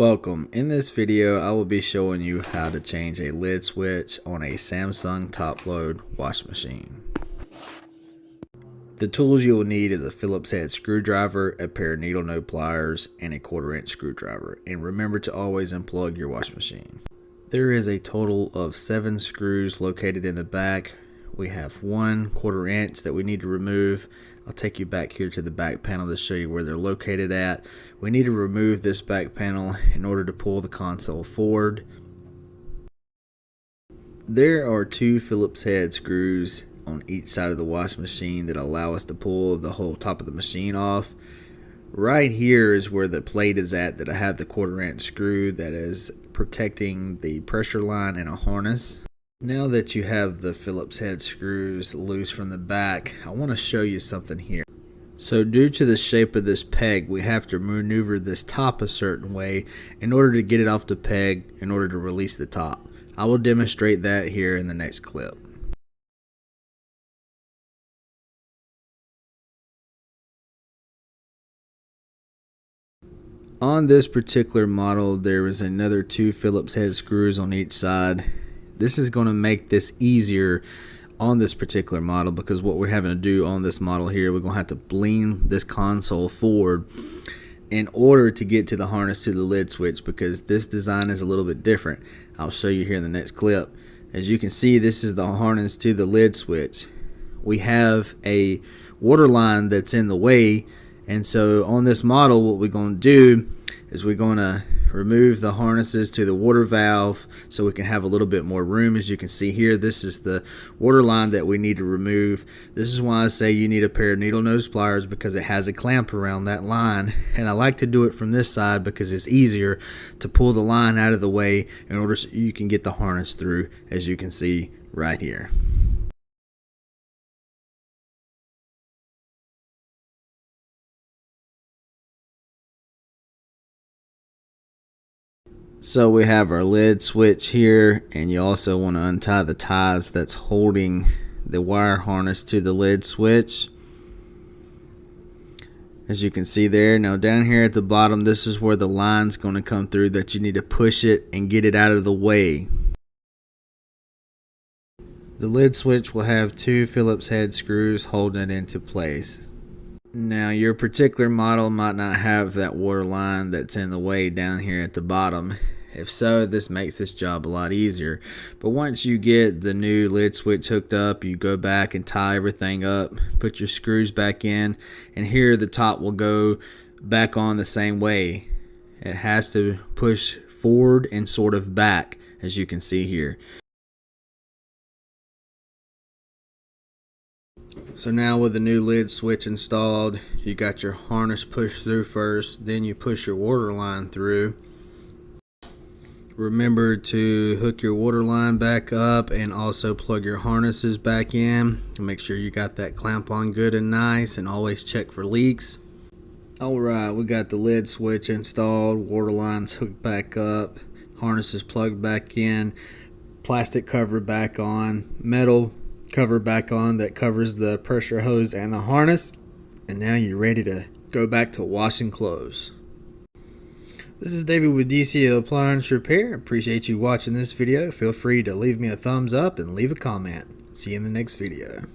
Welcome. In this video I will be showing you how to change a lid switch on a Samsung top load wash machine. The tools you will need is a Phillips head screwdriver, a pair of needle nose pliers, and a 1/4 inch screwdriver. And remember to always unplug your wash machine. There is a total of 7 screws located in the back. We have 1 1/4 inch that we need to remove. I'll take you back here to the back panel to show you where they're located at. We need to remove this back panel in order to pull the console forward. There are 2 Phillips head screws on each side of the wash machine that allow us to pull the whole top of the machine off. Right here is where the plate is at that I have the 1/4 inch screw that is protecting the pressure line and a harness. Now that you have the Phillips head screws loose from the back, I want to show you something here. So due to the shape of this peg, we have to maneuver this top a certain way in order to get it off the peg in order to release the top. I will demonstrate that here in the next clip. On this particular model, there is another 2 Phillips head screws on each side. This is going to make this easier on this particular model because what we're having to do on this model here, we're going to have to lean this console forward in order to get to the harness to the lid switch, because this design is a little bit different. I'll show you here in the next clip. As you can see, this is the harness to the lid switch. We have a water line that's in the way, and so on this model what we're going to do is we're going to remove the harnesses to the water valve so we can have a little bit more room. As you can see here, this is the water line that we need to remove. This is why I say you need a pair of needle nose pliers, because it has a clamp around that line, and I like to do it from this side because it's easier to pull the line out of the way in order so you can get the harness through, as you can see right here. So we have our lid switch here, and you also want to untie the ties that's holding the wire harness to the lid switch. As you can see there, now down here at the bottom, this is where the line's going to come through that you need to push it and get it out of the way. The lid switch will have 2 Phillips head screws holding it into place. Now your particular model might not have that water line that's in the way down here at the bottom. If so, this makes this job a lot easier. But once you get the new lid switch hooked up, you go back and tie everything up, put your screws back in, and here the top will go back on the same way. It has to push forward and sort of back, as you can see here. So now with the new lid switch installed, you got your harness pushed through first, then you push your water line through. Remember to hook your water line back up and also plug your harnesses back in. Make sure you got that clamp on good and nice, and always check for leaks. Alright, we got the lid switch installed, water lines hooked back up, harnesses plugged back in, plastic cover back on, metal cover back on that covers the pressure hose and the harness, and now you're ready to go back to washing clothes. This is David with DCL Appliance Repair. Appreciate you watching this video. Feel free to leave me a thumbs up and leave a comment. See you in the next video.